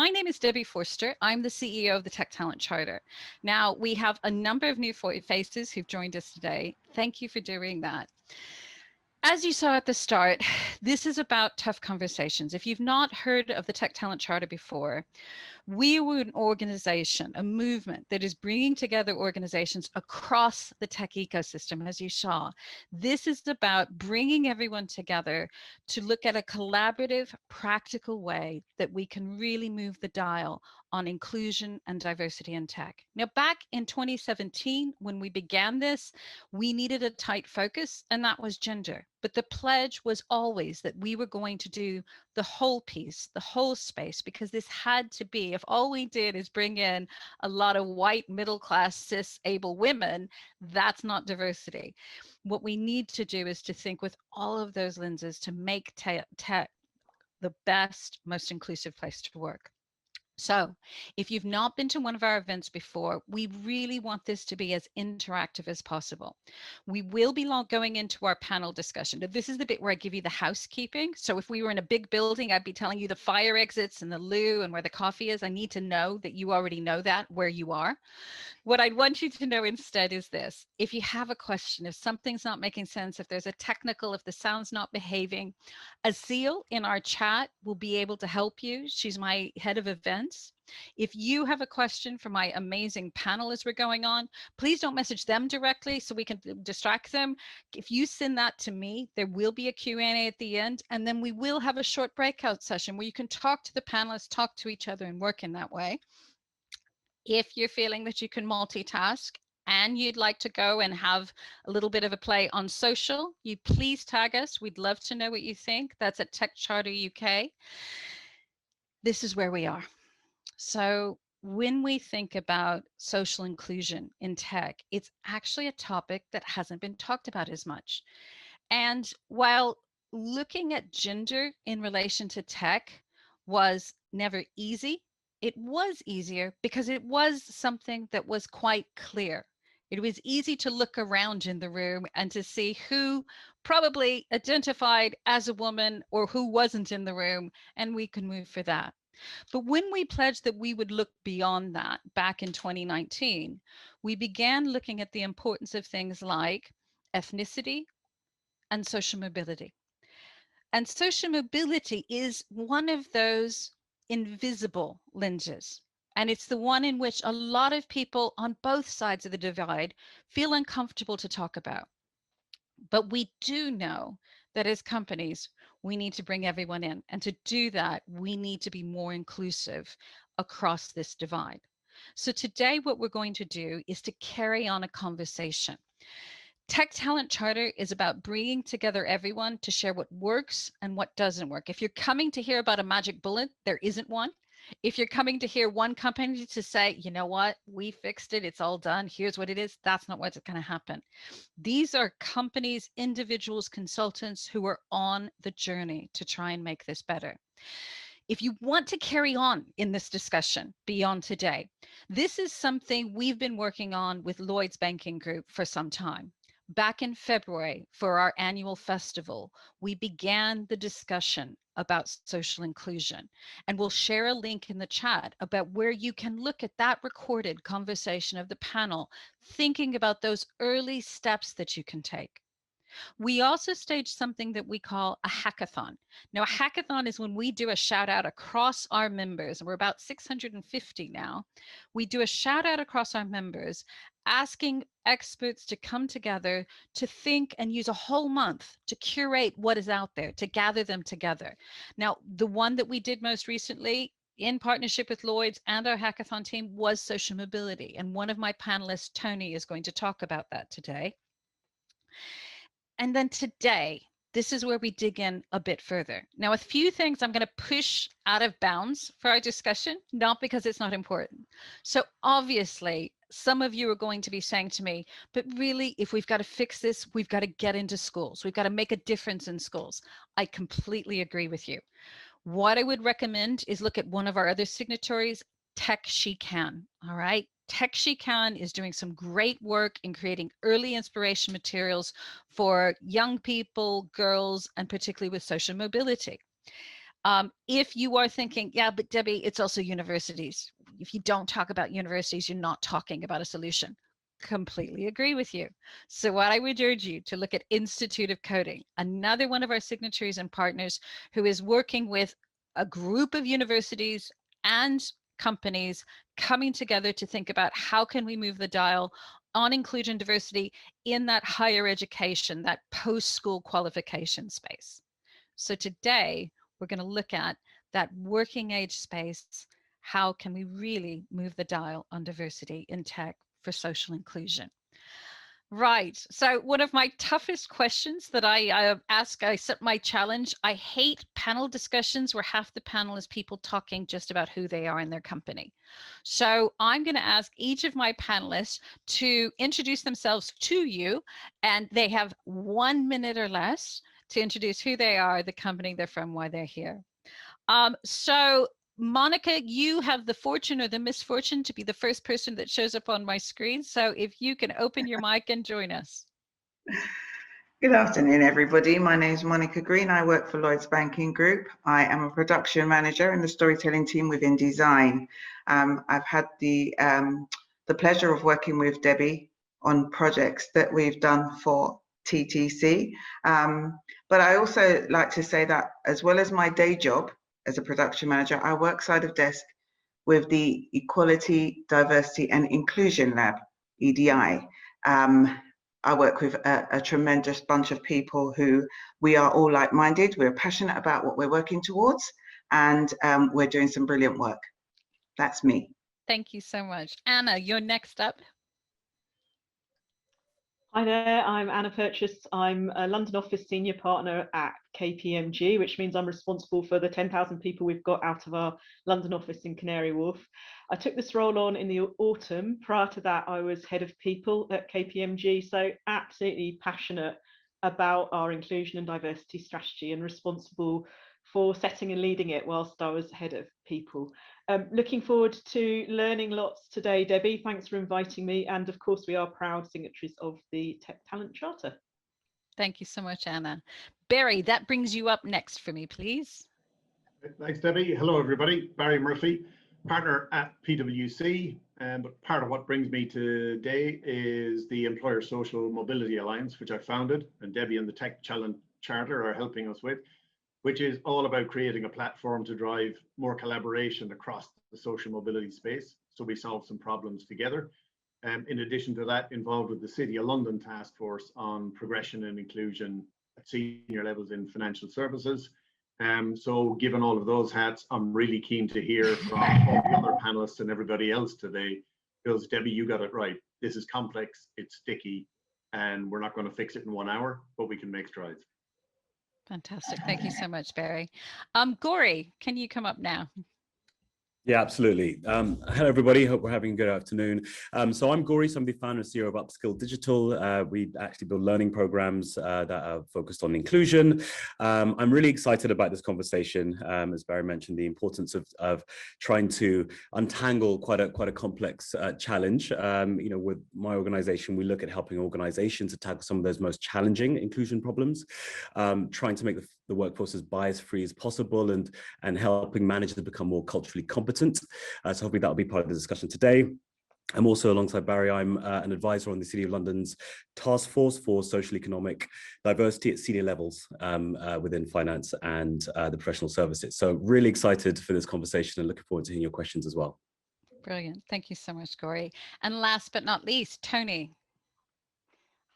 My name is Debbie Forster. I'm the CEO of the Tech Talent Charter. Now, we have a number of new faces who've joined us today. Thank you for doing that. As you saw at the start, this is about tough conversations. If you've not heard of the Tech Talent Charter before, we were an organization, a movement that is bringing together organizations across the tech ecosystem, as you saw. This is about bringing everyone together to look at a collaborative, practical way that we can really move the dial on inclusion and diversity in tech. Now, back in 2017, when we began this, we needed a tight focus, and that was gender. But the pledge was always that we were going to do the whole piece, the whole space, because this had to be, if all we did is bring in a lot of white, middle-class, cis, able women, that's not diversity. What we need to do is to think with all of those lenses to make tech the best, most inclusive place to work. So if you've not been to one of our events before, we really want this to be as interactive as possible. We will be going into our panel discussion. Now, this is the bit where I give you the housekeeping. So if we were in a big building, I'd be telling you the fire exits and the loo and where the coffee is. I need to know that you already know that where you are. What I'd want you to know instead is this. If you have a question, if something's not making sense, if there's a technical, if the sound's not behaving, Azil in our chat will be able to help you. She's my head of events. If you have a question for my amazing panel as we're going on, please don't message them directly so we can distract them. If you send that to me, there will be a Q&A at the end, and then we will have a short breakout session where you can talk to the panelists, talk to each other, and work in that way. If you're feeling that you can multitask and you'd like to go and have a little bit of a play on social, you please tag us. We'd love to know what you think. That's at Tech Charter UK. This is where we are. So when we think about social inclusion in tech, it's actually a topic that hasn't been talked about as much. And while looking at gender in relation to tech was never easy, it was easier because it was something that was quite clear. It was easy to look around in the room and to see who probably identified as a woman or who wasn't in the room, and we could move for that. But when we pledged that we would look beyond that back in 2019, we began looking at the importance of things like ethnicity and social mobility. And social mobility is one of those invisible lenses. And it's the one in which a lot of people on both sides of the divide feel uncomfortable to talk about. But we do know that as companies, we need to bring everyone in. And to do that, we need to be more inclusive across this divide. So today, what we're going to do is to carry on a conversation. Tech Talent Charter is about bringing together everyone to share what works and what doesn't work. If you're coming to hear about a magic bullet, there isn't one. If you're coming to hear one company to say, you know what, we fixed it, it's all done, here's what it is, that's not what's going to happen. These are companies, individuals, consultants who are on the journey to try and make this better. If you want to carry on in this discussion beyond today, this is something we've been working on with Lloyds Banking Group for some time. Back in February, for our annual festival, we began the discussion about social inclusion, and we'll share a link in the chat about where you can look at that recorded conversation of the panel, thinking about those early steps that you can take. We also staged something that we call a hackathon. Now, a hackathon is when we do a shout out across our members, and we're about 650 now. We do a shout out across our members, asking experts to come together to think and use a whole month to curate what is out there, to gather them together. Now, the one that we did most recently in partnership with Lloyds and our hackathon team was social mobility. And one of my panelists, Tony, is going to talk about that today. And then today, this is where we dig in a bit further. Now, a few things I'm going to push out of bounds for our discussion, not because it's not important. So obviously, some of you are going to be saying to me, but really, if we've got to fix this, we've got to get into schools. We've got to make a difference in schools. I completely agree with you. What I would recommend is look at one of our other signatories, Tech She Can, all right? Tech She Can is doing some great work in creating early inspiration materials for young people, girls, and particularly with social mobility. If you are thinking, yeah, but Debbie, it's also universities. If you don't talk about universities, you're not talking about a solution. Completely agree with you. So what I would urge you to look at Institute of Coding, another one of our signatories and partners who is working with a group of universities and companies coming together to think about how can we move the dial on inclusion diversity in that higher education, that post-school qualification space. So today we're going to look at that working age space. How can we really move the dial on diversity in tech for social inclusion? Right. So one of my toughest questions that I ask, I set my challenge. I hate panel discussions where half the panel is people talking just about who they are in their company. So I'm going to ask each of my panelists to introduce themselves to you, and they have 1 minute or less to introduce who they are, the company they're from, why they're here. So Monica, you have the fortune or the misfortune to be the first person that shows up on my screen. So if you can open your mic and join us. Good afternoon, everybody. My name is Monica Green. I work for Lloyds Banking Group. I am a production manager in the storytelling team within design. I've had the pleasure of working with Debbie on projects that we've done for TTC. But I also like to say that as well as my day job as a production manager, I work side of desk with the Equality, Diversity and Inclusion Lab, EDI. I work with a tremendous bunch of people who we are all like-minded. We're passionate about what we're working towards, and we're doing some brilliant work. That's me. Thank you so much. Anna, you're next up. Hi there, I'm Anna Purchase. I'm a London office senior partner at KPMG, which means I'm responsible for the 10,000 people we've got out of our London office in Canary Wharf. I took this role on in the autumn. Prior to that, I was head of people at KPMG, so absolutely passionate about our inclusion and diversity strategy and responsible for setting and leading it whilst I was head of people. Looking forward to learning lots today, Debbie. Thanks for inviting me. And of course, we are proud signatories of the Tech Talent Charter. Thank you so much, Anna. Barry, that brings you up next for me, please. Thanks, Debbie. Hello, everybody. Barry Murphy, partner at PwC. But part of what brings me today is the Employer Social Mobility Alliance, which I founded, and Debbie and the Tech Talent Charter are helping us with, which is all about creating a platform to drive more collaboration across the social mobility space, so we solve some problems together. In addition to that, involved with the City of London Task Force on progression and inclusion at senior levels in financial services. So given all of those hats, I'm really keen to hear from all the other panelists and everybody else today, because Debbie, you got it right. This is complex, it's sticky, and we're not going to fix it in 1 hour, but we can make strides. Fantastic. Thank you so much, Barry. Gori, can you come up now? Yeah, absolutely. Hello, everybody. Hope we're having a good afternoon. So I'm Gori, so I'm the founder and CEO of Upskill Digital. We actually build learning programs that are focused on inclusion. I'm really excited about this conversation. As Barry mentioned, the importance of trying to untangle quite a complex challenge. You know, with my organization, we look at helping organizations to tackle some of those most challenging inclusion problems, trying to make the workforce as bias-free as possible, and helping managers become more culturally competent. So hopefully that'll be part of the discussion today. I'm also, alongside Barry, I'm an advisor on the City of London's Task Force for Social Economic Diversity at senior levels within finance and the professional services. So really excited for this conversation and looking forward to hearing your questions as well. Brilliant. Thank you so much, Gori. And last but not least, Tony.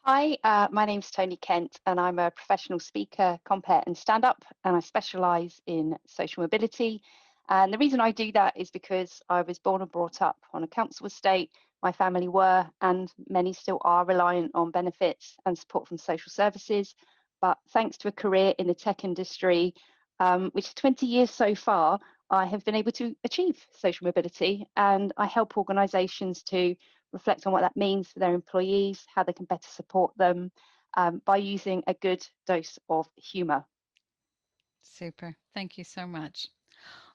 Hi, my name's Tony Kent, and I'm a professional speaker, compere and stand-up, and I specialise in social mobility. And the reason I do that is because I was born and brought up on a council estate. My family were, and many still are, reliant on benefits and support from social services. But thanks to a career in the tech industry, which is 20 years so far, I have been able to achieve social mobility, and I help organisations to reflect on what that means for their employees, how they can better support them by using a good dose of humour. Super. Thank you so much.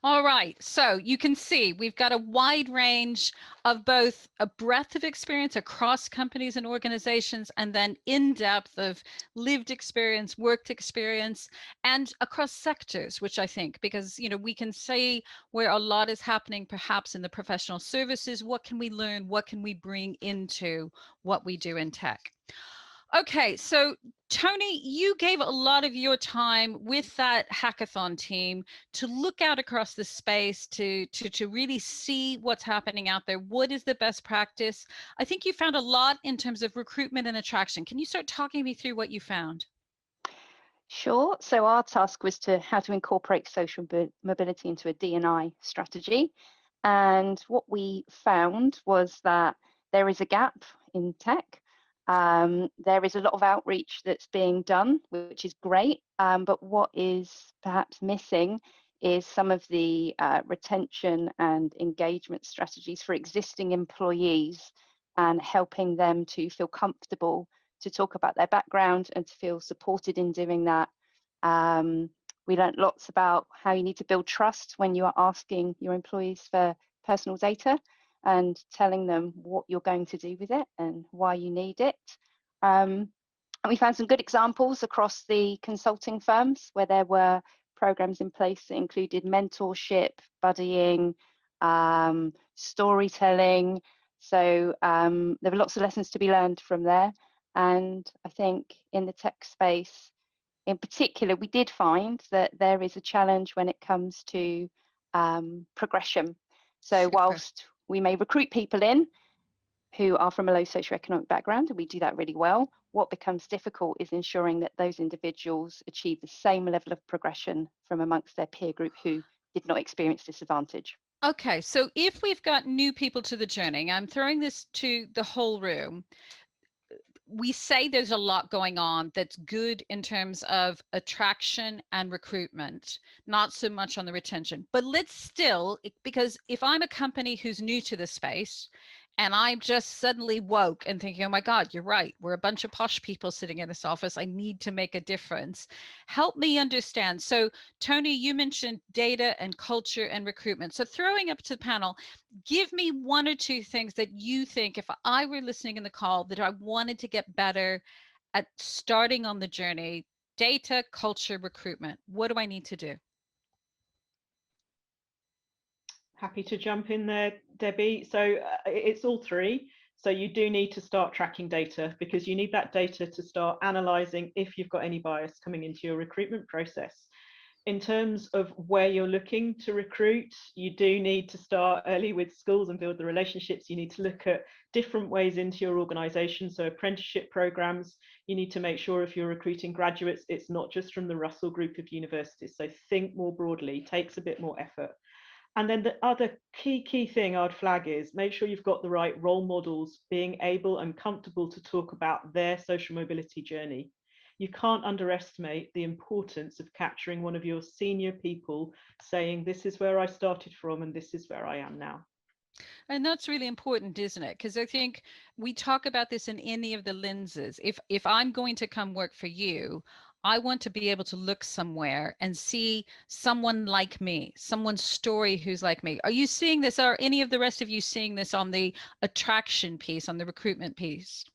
All right, so you can see we've got a wide range of both a breadth of experience across companies and organizations, and then in depth of lived experience, worked experience, and across sectors, which I think, because we can say where a lot is happening perhaps in the professional services, what can we learn, what can we bring into what we do in tech? Okay, so Tony, you gave a lot of your time with that hackathon team to look out across the space to really see what's happening out there. What is the best practice? I think you found a lot in terms of recruitment and attraction. Can you start talking me through what you found? Sure. So our task was how to incorporate social mobility into a D&I strategy. And what we found was that there is a gap in tech. There is a lot of outreach that's being done, which is great. But what is perhaps missing is some of the retention and engagement strategies for existing employees and helping them to feel comfortable to talk about their background and to feel supported in doing that. We learned lots about how you need to build trust when you are asking your employees for personal data and telling them what you're going to do with it and why you need it. And we found some good examples across the consulting firms where there were programs in place that included mentorship, buddying, storytelling. So there were lots of lessons to be learned from there. And I think in the tech space, in particular, we did find that there is a challenge when it comes to progression. So whilst we may recruit people in who are from a low socioeconomic background, and we do that really well, what becomes difficult is ensuring that those individuals achieve the same level of progression from amongst their peer group who did not experience disadvantage. Okay, so if we've got new people to the journey, I'm throwing this to the whole room. We say there's a lot going on that's good in terms of attraction and recruitment, not so much on the retention. But let's still, because if I'm a company who's new to the space and I'm just suddenly woke and thinking, oh my God, you're right, we're a bunch of posh people sitting in this office, I need to make a difference. Help me understand. So Tony, you mentioned data and culture and recruitment. So throwing up to the panel, give me one or two things that you think, if I were listening in the call, that I wanted to get better at starting on the journey: data, culture, recruitment. What do I need to do? Happy to jump in there, Debbie. So it's all three. So you do need to start tracking data, because you need that data to start analysing if you've got any bias coming into your recruitment process. In terms of where you're looking to recruit, you do need to start early with schools and build the relationships. You need to look at different ways into your organisation. So apprenticeship programmes, you need to make sure if you're recruiting graduates, it's not just from the Russell Group of universities. So think more broadly, takes a bit more effort. And then the other key thing I'd flag is make sure you've got the right role models being able and comfortable to talk about their social mobility journey. You can't underestimate the importance of capturing one of your senior people saying, this is where I started from and this is where I am now. And that's really important, isn't it? Because I think we talk about this in any of the lenses. If I'm going to come work for you, I want to be able to look somewhere and see someone like me, someone's story who's like me. Are you seeing this? Are any of the rest of you seeing this on the attraction piece, on the recruitment piece?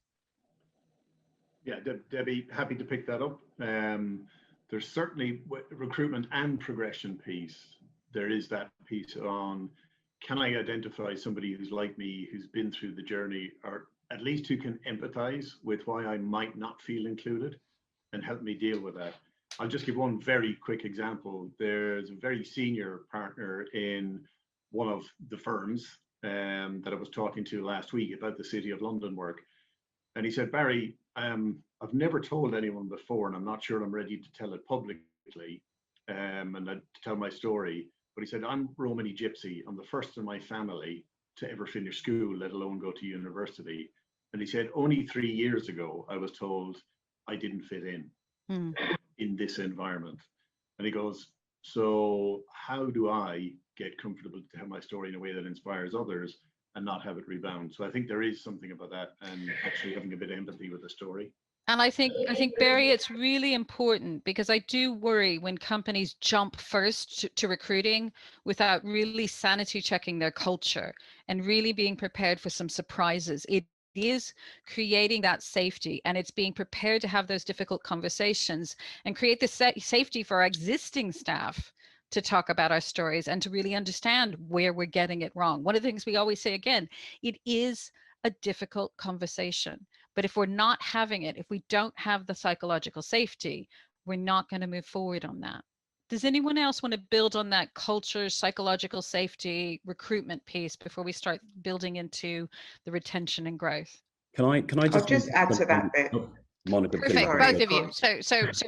Yeah, Debbie, happy to pick that up. There's certainly recruitment and progression piece. There is that piece on, can I identify somebody who's like me, who's been through the journey, or at least who can empathize with why I might not feel included and help me deal with that. I'll just give one very quick example. There's a very senior partner in one of the firms that I was talking to last week about the City of London work. And he said, Barry, I've never told anyone before, and I'm not sure I'm ready to tell it publicly and to tell my story. But he said, I'm Romany Gypsy. I'm the first in my family to ever finish school, let alone go to university. And he said, only 3 years ago, I was told I didn't fit in this environment. And he goes, so how do I get comfortable to tell my story in a way that inspires others and not have it rebound? So I think there is something about that, and actually having a bit of empathy with the story. And I think Barry, it's really important because I do worry when companies jump first to recruiting without really sanity checking their culture and really being prepared for some surprises. It is creating that safety, and it's being prepared to have those difficult conversations and create the safety for our existing staff to talk about our stories and to really understand where we're getting it wrong. One of the things we always say again, it is a difficult conversation. But if we're not having it, if we don't have the psychological safety, we're not going to move forward on that. Does anyone else want to build on that culture, psychological safety, recruitment piece before we start building into the retention and growth? Can I I'll just just add to that bit. Oh, Monica, please. Perfect, Sorry, both of you. Coach.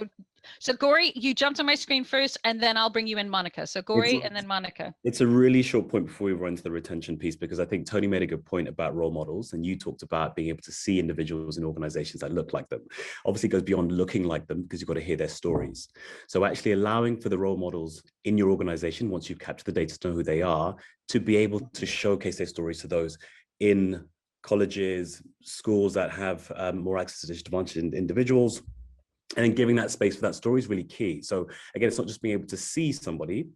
So Gori, you jumped on my screen first, and then I'll bring you in Monica. So Gori and then Monica. It's a really short point before we run to the retention piece, because I think Tony made a good point about role models, and you talked about being able to see individuals in organizations that look like them. Obviously it goes beyond looking like them, because you've got to hear their stories. So actually allowing for the role models in your organization, once you've captured the data to know who they are, to be able to showcase their stories to those in colleges, schools that have more access to disadvantaged individuals, and then giving that space for that story is really key. So again, it's not just being able to see somebody,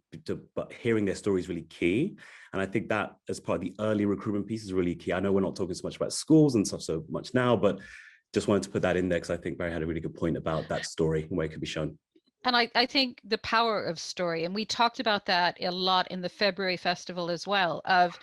but hearing their story is really key. And I think that as part of the early recruitment piece is really key. I know we're not talking so much about schools and stuff so much now, but just wanted to put that in there because I think Barry had a really good point about that story and where it could be shown. And I think the power of story, and we talked about that a lot in the February festival as well, of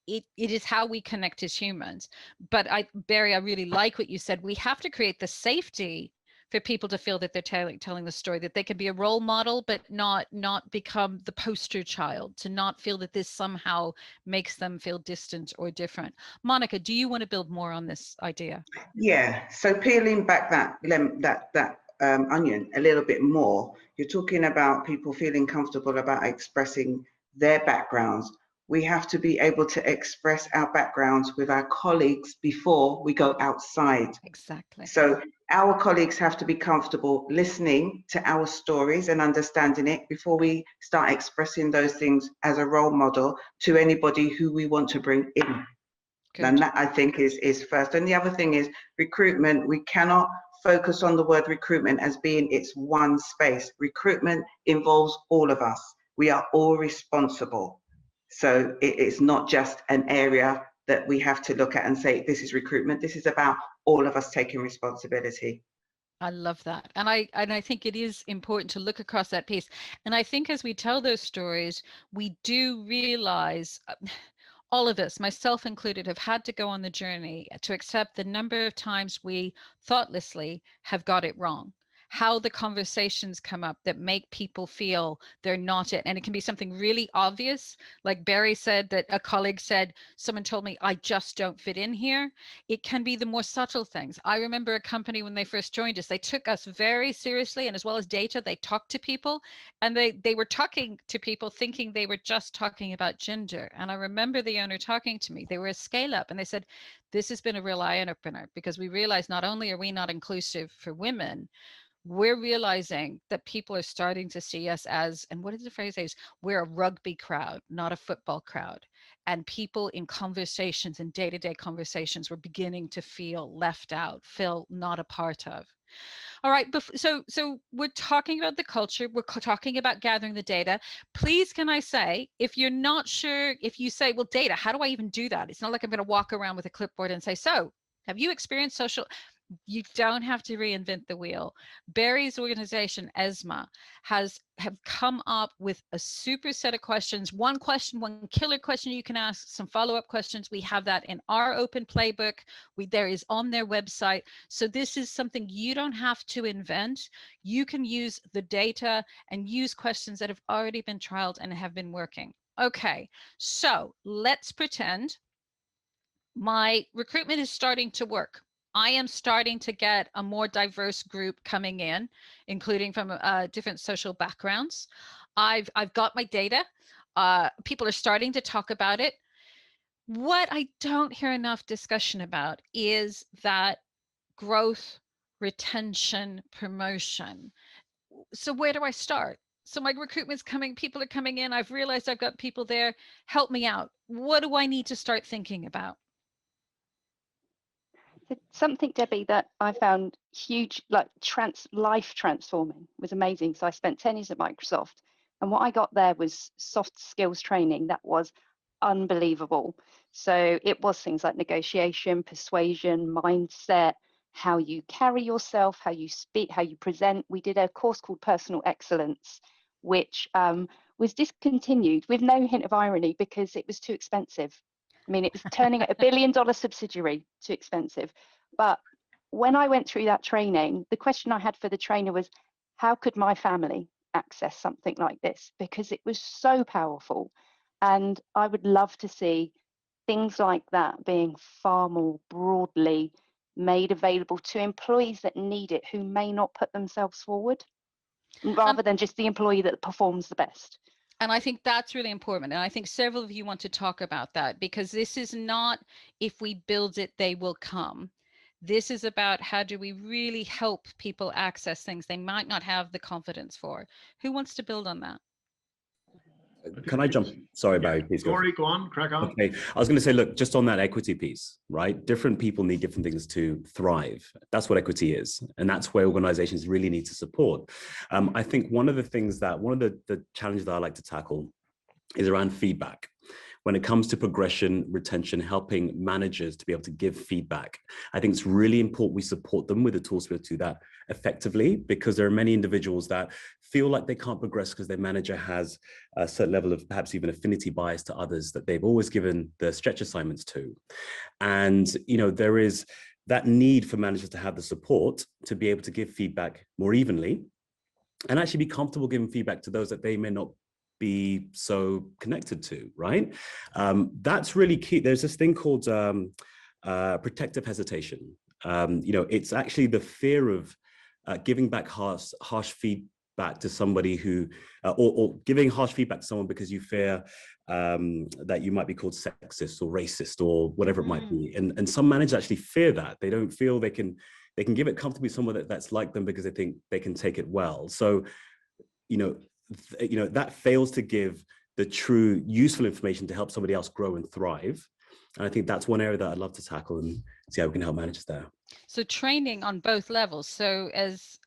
it is how we connect as humans. But Barry, I really like what you said. We have to create the safety for people to feel that they're telling the story, that they can be a role model, but not become the poster child, to not feel that this somehow makes them feel distant or different. Monica, do you want to build more on this idea? Yeah, so peeling back that onion a little bit more, you're talking about people feeling comfortable about expressing their backgrounds. We have to be able to express our backgrounds with our colleagues before we go outside. Exactly. So our colleagues have to be comfortable listening to our stories and understanding it before we start expressing those things as a role model to anybody who we want to bring in. Good. And that, I think, is first. And the other thing is recruitment. We cannot focus on the word recruitment as being its one space. Recruitment involves all of us. We are all responsible. So it's not just an area that we have to look at and say, this is recruitment. This is about all of us taking responsibility. I love that. And I think it is important to look across that piece. And I think as we tell those stories, we do realize all of us, myself included, have had to go on the journey to accept the number of times we thoughtlessly have got it wrong. How the conversations come up that make people feel they're not it. And it can be something really obvious. Like Barry said, that a colleague said, someone told me, I just don't fit in here. It can be the more subtle things. I remember a company when they first joined us, they took us very seriously, and as well as data, they talked to people, and they were talking to people thinking they were just talking about gender. And I remember the owner talking to me, they were a scale up, and they said, this has been a real eye opener, because we realized not only are we not inclusive for women, we're realizing that people are starting to see us as, and what is the phrase is, we're a rugby crowd, not a football crowd. And people in conversations, in day-to-day conversations, were beginning to feel left out, feel not a part of. All right, so we're talking about the culture, we're talking about gathering the data. Please, can I say, if you're not sure, if you say, well, data, how do I even do that? It's not like I'm going to walk around with a clipboard and say, so have you experienced social? You don't have to reinvent the wheel. Barry's organization, ESMA, have come up with a super set of questions. One question, one killer question you can ask, some follow-up questions. We have that in our open playbook. There is on their website. So this is something you don't have to invent. You can use the data and use questions that have already been trialed and have been working. Okay, so let's pretend my recruitment is starting to work. I am starting to get a more diverse group coming in, including from different social backgrounds. I've got my data. People are starting to talk about it. What I don't hear enough discussion about is that growth, retention, promotion. So where do I start? So my recruitment's coming, people are coming in. I've realized I've got people there. Help me out. What do I need to start thinking about? So something, Debbie, that I found huge, like life transforming, was amazing. So I spent 10 years at Microsoft, and what I got there was soft skills training that was unbelievable. So it was things like negotiation, persuasion, mindset, how you carry yourself, how you speak, how you present. We did a course called Personal Excellence, which was discontinued with no hint of irony because it was too expensive. I mean, it was turning a $1 billion subsidiary, too expensive. But when I went through that training, the question I had for the trainer was, how could my family access something like this? Because it was so powerful. And I would love to see things like that being far more broadly made available to employees that need it, who may not put themselves forward, rather than just the employee that performs the best. And I think that's really important. And I think several of you want to talk about that, because this is not, if we build it, they will come. This is about how do we really help people access things they might not have the confidence for. Who wants to build on that? Can I jump? Sorry, Barry, please go. Corey, go on, crack on. Okay, I was going to say, look, just on that equity piece, right? Different people need different things to thrive. That's what equity is. And that's where organizations really need to support. I think one of the challenges that I like to tackle is around feedback. When it comes to progression, retention, helping managers to be able to give feedback, I think it's really important we support them with the tools to be able to do that effectively, because there are many individuals that feel like they can't progress because their manager has a certain level of perhaps even affinity bias to others that they've always given the stretch assignments to. And, there is that need for managers to have the support to be able to give feedback more evenly and actually be comfortable giving feedback to those that they may not be so connected to, right? That's really key. There's this thing called protective hesitation. It's actually the fear of giving back harsh feedback to somebody who, or giving harsh feedback to someone because you fear that you might be called sexist or racist or whatever it might be. And some managers actually fear that. They don't feel they can give it comfortably to someone that's like them because they think they can take it well. So, that fails to give the true useful information to help somebody else grow and thrive. And I think that's one area that I'd love to tackle and see how we can help managers there. So training on both levels. So as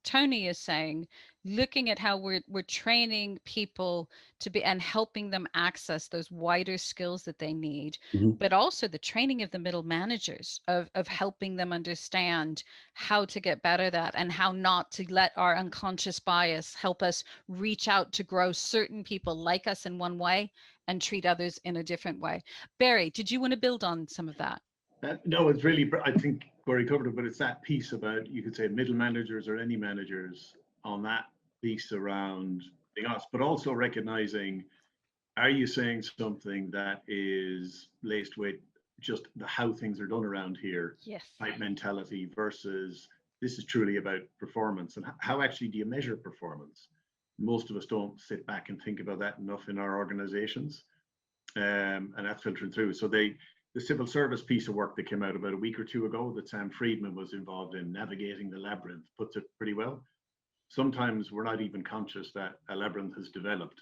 Tony is saying, looking at how we're training people to be and helping them access those wider skills that they need, but also the training of the middle managers of helping them understand how to get better at that and how not to let our unconscious bias help us reach out to grow certain people like us in one way and treat others in a different way. Barry, did you want to build on some of that? No, it's really, I think Corey covered it, but it's that piece about, you could say, middle managers or any managers on that piece around being us, but also recognizing, are you saying something that is laced with just how things are done around here, yes, type mentality, versus this is truly about performance, and how actually do you measure performance? Most of us don't sit back and think about that enough in our organizations, and that's filtering through. So the civil service piece of work that came out about a week or two ago that Sam Friedman was involved in, Navigating the Labyrinth, puts it pretty well. Sometimes we're not even conscious that a labyrinth has developed,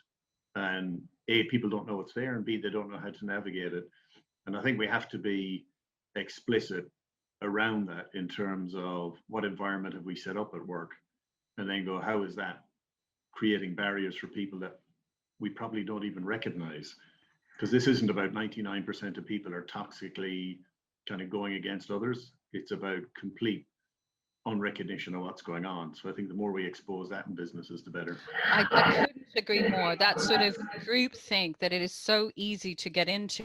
and A, people don't know it's there, and B, they don't know how to navigate it. And I think we have to be explicit around that in terms of what environment have we set up at work, and then go, how is that creating barriers for people that we probably don't even recognize? Because this isn't about 99% of people are toxically kind of going against others. It's about complete unrecognition of what's going on. So I think the more we expose that in businesses, the better. I couldn't agree more. That sort of group think that it is so easy to get into.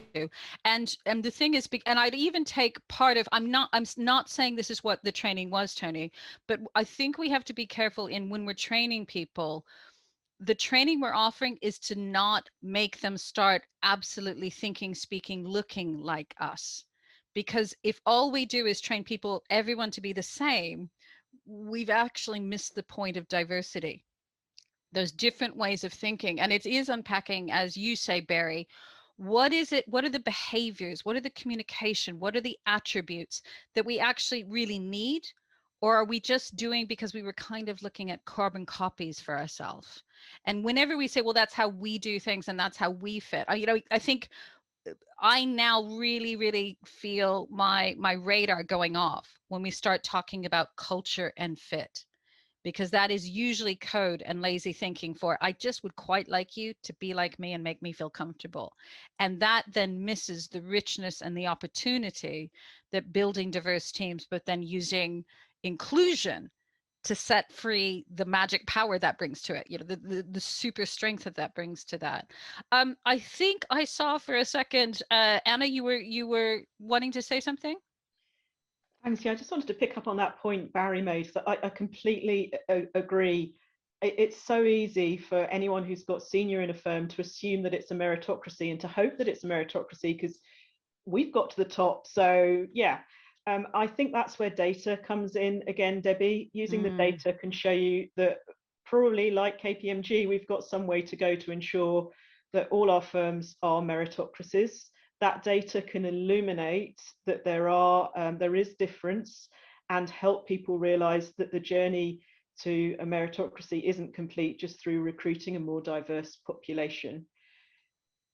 And the thing is, and I'd even take part of, I'm not saying this is what the training was, Tony, but I think we have to be careful in when we're training people. The training we're offering is to not make them start absolutely thinking, speaking, looking like us. Because if all we do is train people, everyone to be the same, we've actually missed the point of diversity. There's different ways of thinking. And it is unpacking, as you say, Barry, what is it? What are the behaviors? What are the communication? What are the attributes that we actually really need? Or are we just doing because we were kind of looking at carbon copies for ourselves? And whenever we say, well, that's how we do things and that's how we fit, I think I now really feel my radar going off when we start talking about culture and fit, because that is usually code and lazy thinking for, I just would quite like you to be like me and make me feel comfortable. And that then misses the richness and the opportunity that building diverse teams, but then using inclusion to set free the magic power that brings to it, you know, the super strength that brings to that. I think I saw for a second, Anna, you were wanting to say something? Thanks. Yeah, I just wanted to pick up on that point Barry made. So I completely agree. It's so easy for anyone who's got senior in a firm to assume that it's a meritocracy and to hope that it's a meritocracy because we've got to the top. So yeah, I think that's where data comes in again, Debbie. Using the data can show you that probably like KPMG, we've got some way to go to ensure that all our firms are meritocracies. That data can illuminate that there is difference and help people realize that the journey to a meritocracy isn't complete just through recruiting a more diverse population.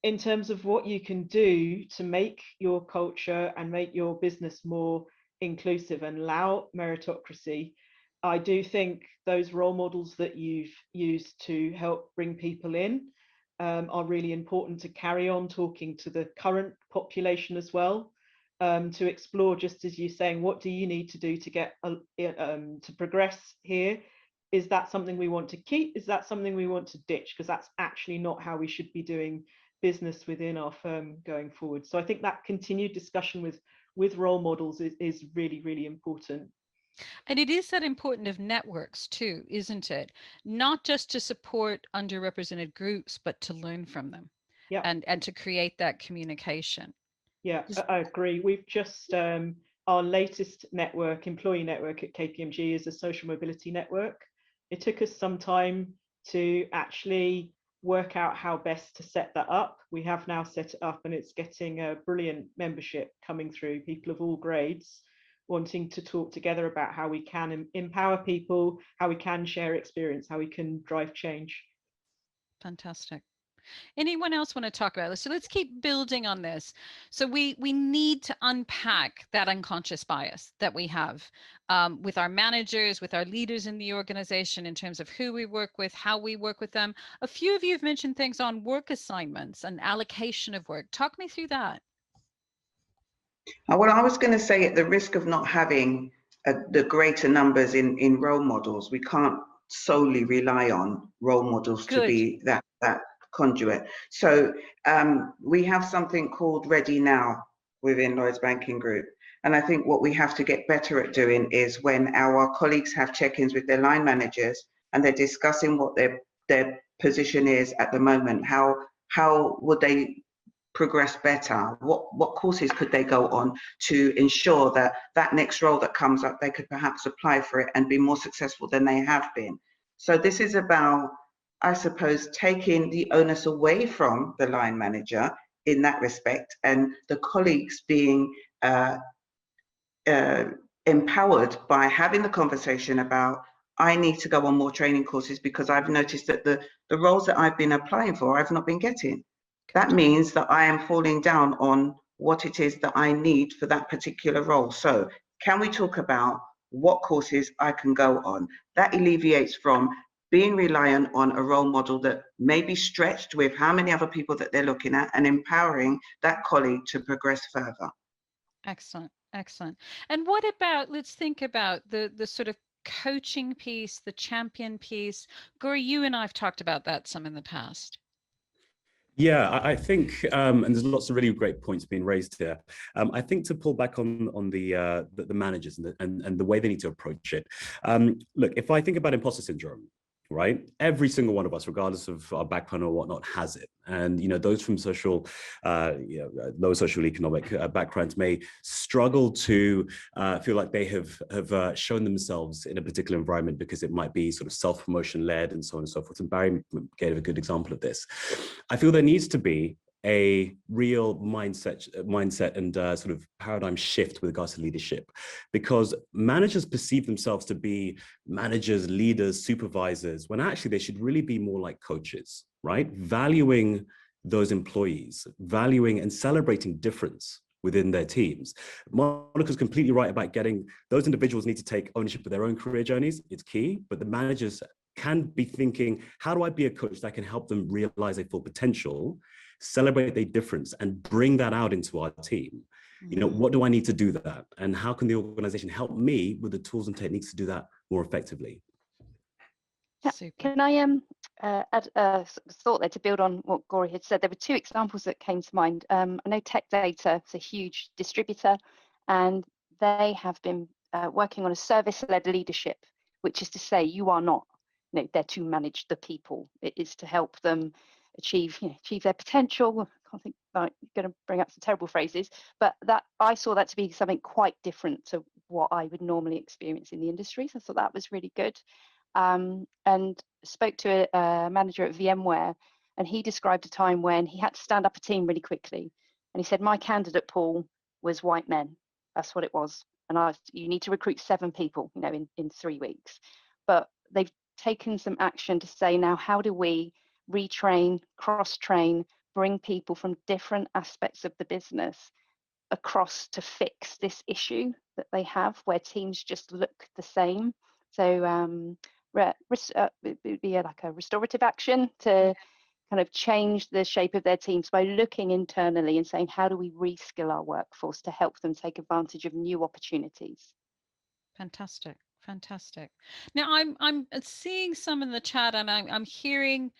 In terms of what you can do to make your culture and make your business more inclusive and allow meritocracy, I do think those role models that you've used to help bring people in are really important to carry on talking to the current population as well, to explore, just as you're saying, what do you need to do to get to progress here? Is that something we want to keep? Is that something we want to ditch? Because that's actually not how we should be doing business within our firm going forward. So I think that continued discussion with role models is really important. And it is that important of networks too, isn't it? Not just to support underrepresented groups, but to learn from them. Yeah. And to create that communication. Yeah, I agree. We've just, our latest network, employee network at KPMG is a social mobility network. It took us some time to actually work out how best to set that up. We have now set it up and it's getting a brilliant membership coming through, people of all grades wanting to talk together about how we can empower people, how we can share experience, how we can drive change. Fantastic. Anyone else want to talk about this? So let's keep building on this. So we need to unpack that unconscious bias that we have with our managers, with our leaders in the organization in terms of who we work with, how we work with them. A few of you have mentioned things on work assignments and allocation of work. Talk me through that. Well, I was going to say, at the risk of not having the greater numbers in role models, we can't solely rely on role models to be that conduit. So we have something called Ready Now within Lloyds Banking Group. And I think what we have to get better at doing is when our colleagues have check-ins with their line managers and they're discussing what their position is at the moment, how would they progress better? What courses could they go on to ensure that that next role that comes up, they could perhaps apply for it and be more successful than they have been? So this is about, I suppose, taking the onus away from the line manager in that respect, and the colleagues being empowered by having the conversation about, I need to go on more training courses because I've noticed that the roles that I've been applying for, I've not been getting. That means that I am falling down on what it is that I need for that particular role. So can we talk about what courses I can go on? That alleviates from being reliant on a role model that may be stretched with how many other people that they're looking at, and empowering that colleague to progress further. Excellent, excellent. And what about, let's think about the sort of coaching piece, the champion piece. Gauri, you and I've talked about that some in the past. Yeah, I think, and there's lots of really great points being raised here. I think to pull back on the managers and the way they need to approach it. Look, if I think about imposter syndrome, right? Every single one of us, regardless of our background or whatnot, has it. And those from low socioeconomic backgrounds may struggle to feel like they have shown themselves in a particular environment because it might be sort of self-promotion led and so on and so forth. And Barry gave a good example of this. I feel there needs to be a real mindset and sort of paradigm shift with regards to leadership, because managers perceive themselves to be managers, leaders, supervisors, when actually they should really be more like coaches, right? Valuing those employees, valuing and celebrating difference within their teams. Monica's completely right about getting those individuals need to take ownership of their own career journeys. It's key, but the managers can be thinking, how do I be a coach that can help them realize their full potential, celebrate their difference, and bring that out into our team? You know, what do I need to do that? And how can the organization help me with the tools and techniques to do that more effectively? Super. Can I add a thought there to build on what Gori had said? There were two examples that came to mind. I know Tech Data is a huge distributor, and they have been working on a service-led leadership, which is to say you are not, you know, there to manage the people. It is to help them achieve, you know, achieve their potential. I can't think, like, going to bring up some terrible phrases, but that I saw that to be something quite different to what I would normally experience in the industry. So I thought that was really good. And spoke to a manager at VMware, and he described a time when he had to stand up a team really quickly. And he said, my candidate pool was white men. That's what it was. And you need to recruit 7 people, you know, in 3 weeks. But they've taken some action to say, now, how do we retrain, cross-train, bring people from different aspects of the business across to fix this issue that they have where teams just look the same? So it would be like a restorative action to kind of change the shape of their teams by looking internally and saying, how do we reskill our workforce to help them take advantage of new opportunities? Fantastic. Fantastic. Now I'm seeing some in the chat, and I'm hearing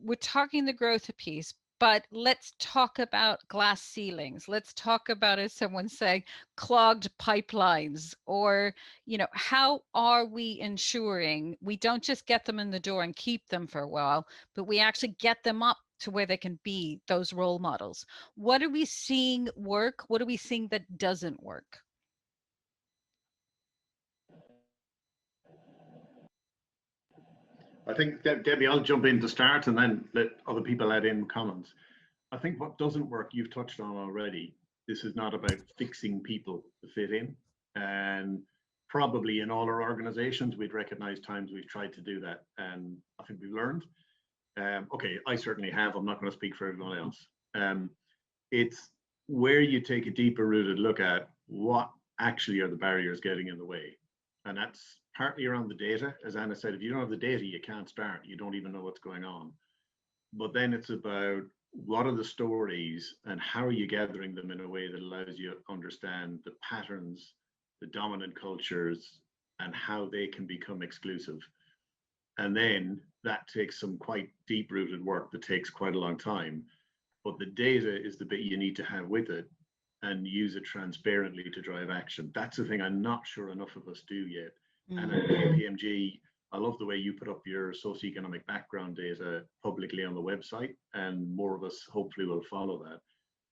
we're talking the growth piece, but let's talk about glass ceilings. Let's talk about, as someone's saying, clogged pipelines, or, you know, how are we ensuring we don't just get them in the door and keep them for a while, but we actually get them up to where they can be those role models? What are we seeing work? What are we seeing that doesn't work? I think, Debbie, I'll jump in to start and then let other people add in comments. I think what doesn't work, you've touched on already. This is not about fixing people to fit in. And probably in all our organizations, we'd recognize times we've tried to do that. And I think we've learned. Okay, I certainly have. I'm not going to speak for everyone else. It's where you take a deeper rooted look at what actually are the barriers getting in the way. And that's partly around the data. As Anna said, if you don't have the data, you can't start. You don't even know what's going on. But then it's about what are the stories and how are you gathering them in a way that allows you to understand the patterns, the dominant cultures, and how they can become exclusive. And then that takes some quite deep-rooted work that takes quite a long time. But the data is the bit you need to have with it and use it transparently to drive action. That's the thing I'm not sure enough of us do yet. And at KPMG, I love the way you put up your socioeconomic background data publicly on the website, and more of us hopefully will follow that.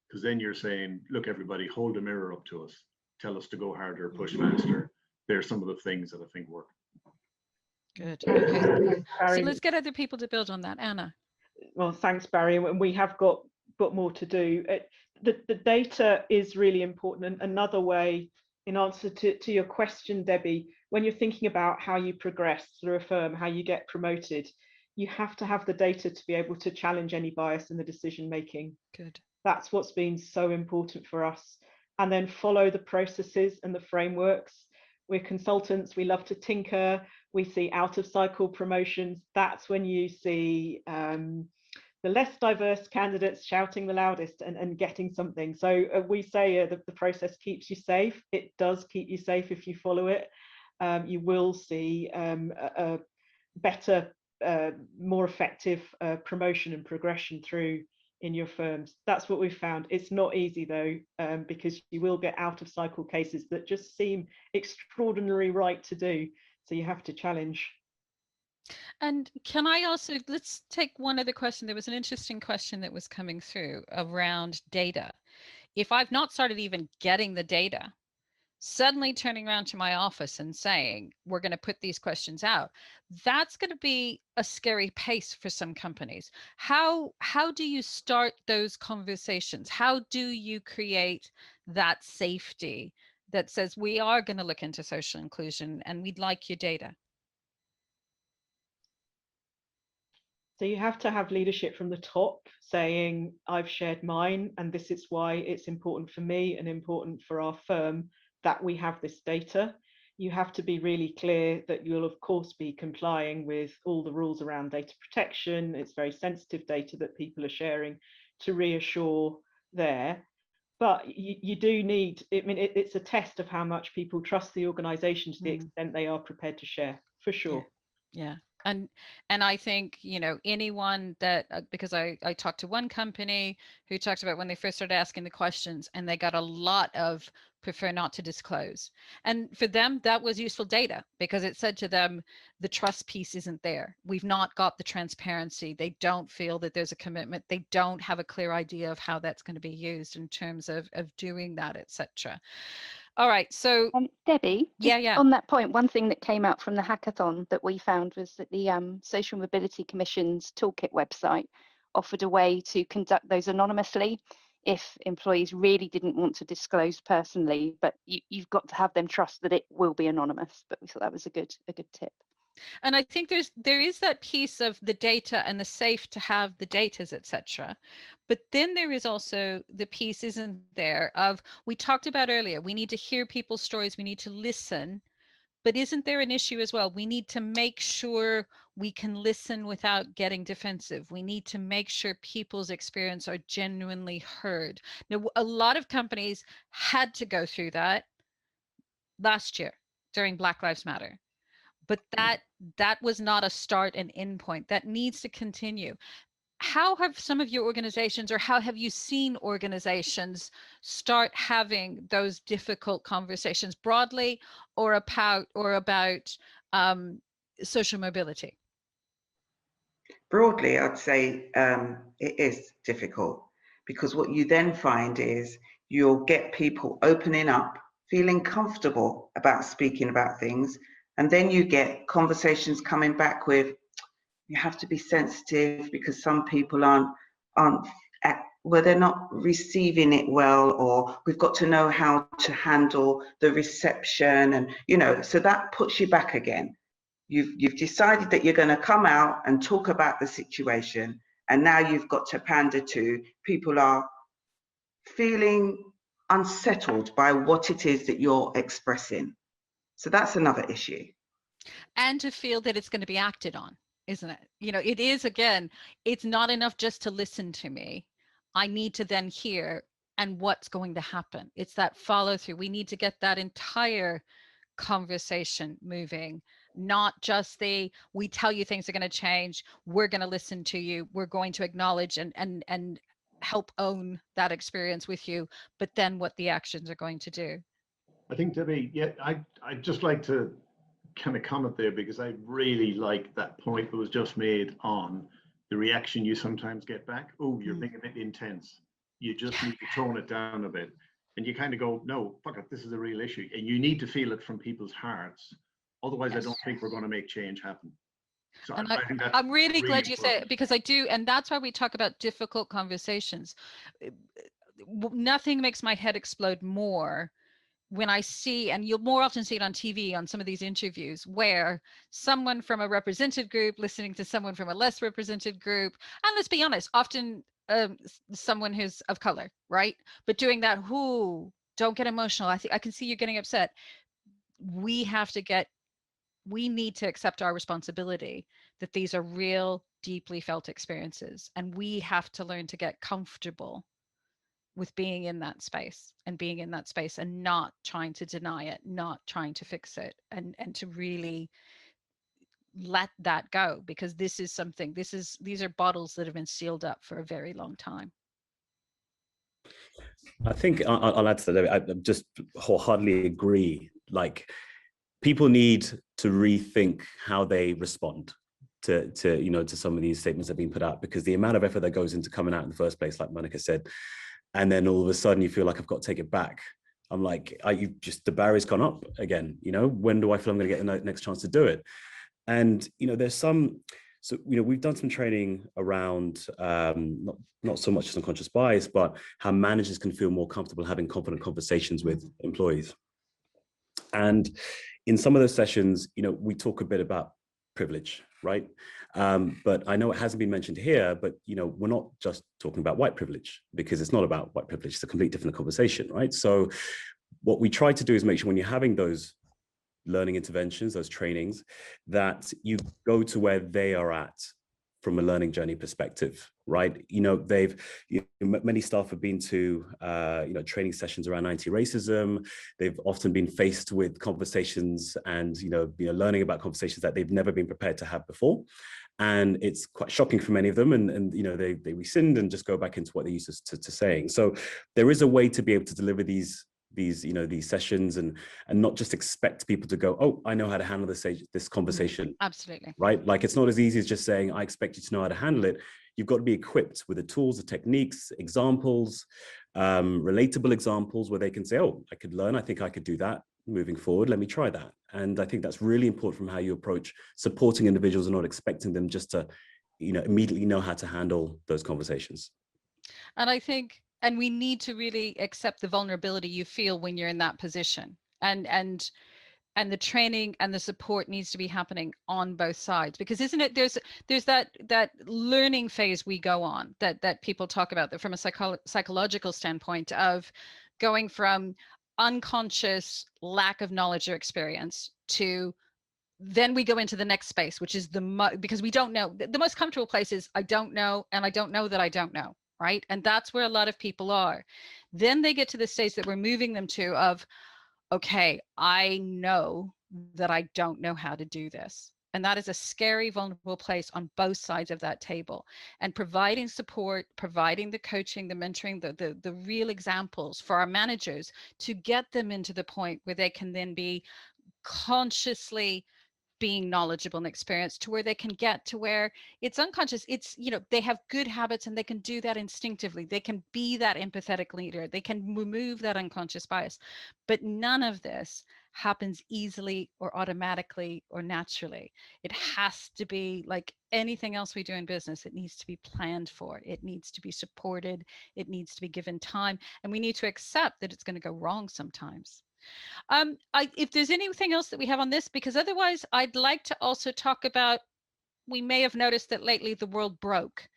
Because then you're saying, look, everybody, hold a mirror up to us. Tell us to go harder, push faster. There's some of the things that I think work. Good. Okay. So Barry, let's get other people to build on that. Anna. well, thanks, Barry. And we have got more to do. The data is really important. And another way, in answer to your question, Debbie, when you're thinking about how you progress through a firm, how you get promoted, you have to have the data to be able to challenge any bias in the decision making. Good. That's what's been so important for us. And then follow the processes and the frameworks. We're consultants, we love to tinker. We see out of cycle promotions. That's when you see the less diverse candidates shouting the loudest and getting something. So we say that the process keeps you safe. It does keep you safe if you follow it. You will see a better, more effective promotion and progression through in your firms. That's what we've found. It's not easy though, because you will get out of cycle cases that just seem extraordinarily right to do. So you have to challenge. And can I also, let's take one other question. There was an interesting question that was coming through around data. If I've not started even getting the data, suddenly turning around to my office and saying, we're going to put these questions out, that's going to be a scary pace for some companies. How do you start those conversations? How do you create that safety that says, we are going to look into social inclusion and we'd like your data? So you have to have leadership from the top saying, I've shared mine, and this is why it's important for me and important for our firm that we have this data. You have to be really clear that you'll of course be complying with all the rules around data protection. It's very sensitive data that people are sharing, to reassure there. But you do need, I mean, it's a test of how much people trust the organization to the extent they are prepared to share, for sure. Yeah. And I think, you know, anyone that, because I talked to one company who talked about when they first started asking the questions, and they got a lot of prefer not to disclose. And for them, that was useful data, because it said to them, the trust piece isn't there. We've not got the transparency. They don't feel that there's a commitment. They don't have a clear idea of how that's going to be used in terms of doing that, etc. All right. So Debbie, yeah. On that point, one thing that came out from the hackathon that we found was that the Social Mobility Commission's Toolkit website offered a way to conduct those anonymously if employees really didn't want to disclose personally, but you've got to have them trust that it will be anonymous. But we thought that was a good tip. And I think there is that piece of the data and the safe to have the datas, etc. But then there is also the piece, isn't there, of, we talked about earlier, we need to hear people's stories, we need to listen. But isn't there an issue as well? We need to make sure we can listen without getting defensive. We need to make sure people's experience are genuinely heard. Now, a lot of companies had to go through that last year during Black Lives Matter. But that was not a start and end point. That needs to continue. How have some of your organizations, or how have you seen organizations start having those difficult conversations broadly, or about social mobility? Broadly, I'd say it is difficult, because what you then find is you'll get people opening up, feeling comfortable about speaking about things, and then you get conversations coming back with, you have to be sensitive because some people aren't well, they're not receiving it well, or we've got to know how to handle the reception, and you know, so that puts you back again. You've decided that you're going to come out and talk about the situation, and now you've got to pander to people are feeling unsettled by what it is that you're expressing. So that's another issue. And to feel that it's going to be acted on, isn't it? You know, it is, again, it's not enough just to listen to me. I need to then hear, and what's going to happen. It's that follow through. We need to get that entire conversation moving, not just we tell you things are going to change, we're going to listen to you, we're going to acknowledge and help own that experience with you, but then what the actions are going to do. I think, Debbie, yeah, I'd just like to kind of comment there, because I really like that point that was just made on the reaction you sometimes get back. Oh, you're being a bit intense. You just need to tone it down a bit. And you kind of go, no, fuck it, this is a real issue. And you need to feel it from people's hearts. Otherwise, I don't think we're going to make change happen. So And I think that's I'm really glad you say important. it, because I do. And that's why we talk about difficult conversations. Nothing makes my head explode more when I see, and you'll more often see it on TV on some of these interviews, where someone from a represented group listening to someone from a less represented group, and let's be honest, often someone who's of color, right? But doing that, don't get emotional. I can see you getting upset. We need to accept our responsibility that these are real, deeply felt experiences, and we have to learn to get comfortable with being in that space and not trying to deny it, not trying to fix it, and to really let that go, because these are bottles that have been sealed up for a very long time. I think I'll add to that. I just wholeheartedly agree. Like, people need to rethink how they respond to some of these statements that are being put out, because the amount of effort that goes into coming out in the first place, like Monica said, and then all of a sudden you feel like I've got to take it back. I'm like, the barrier's gone up again. You know, when do I feel I'm going to get the next chance to do it? And there's we've done some training around not so much just unconscious bias, but how managers can feel more comfortable having confident conversations with employees. And in some of those sessions, we talk a bit about privilege, right? But I know it hasn't been mentioned here, but we're not just talking about white privilege, because it's not about white privilege. It's a completely different conversation, right? So what we try to do is make sure when you're having those learning interventions, those trainings, that you go to where they are at from a learning journey perspective, right? Many staff have been to, training sessions around anti-racism. They've often been faced with conversations and, learning about conversations that they've never been prepared to have before. And it's quite shocking for many of them. And they rescind and just go back into what they're used to saying. So there is a way to be able to deliver these sessions and not just expect people to go, oh, I know how to handle this conversation. Absolutely. Right? Like, it's not as easy as just saying, I expect you to know how to handle it. You've got to be equipped with the tools, the techniques, examples, relatable examples where they can say, oh, I could learn. I think I could do that moving forward. Let me try that. And I think that's really important from how you approach supporting individuals and not expecting them just to, immediately know how to handle those conversations. And I think, and we need to really accept the vulnerability you feel when you're in that position, and the training and the support needs to be happening on both sides, because isn't it, there's that learning phase we go on that people talk about, that from a psychological standpoint, of going from unconscious lack of knowledge or experience to then we go into the next space, which is because we don't know. The most comfortable place is I don't know, and I don't know that I don't know, right? And that's where a lot of people are. Then they get to the stage that we're moving them to of, okay, I know that I don't know how to do this. And that is a scary, vulnerable place on both sides of that table. And providing support, providing the coaching, the mentoring, the real examples for our managers to get them into the point where they can then be consciously being knowledgeable and experienced, to where they can get to where it's unconscious. It's, they have good habits and they can do that instinctively. They can be that empathetic leader. They can remove that unconscious bias. But none of this happens easily or automatically or naturally. It has to be like anything else we do in business. It needs to be planned for. It needs to be supported. It needs to be given time. And we need to accept that it's going to go wrong sometimes. If there's anything else that we have on this, because otherwise I'd like to also talk about, we may have noticed that lately the world broke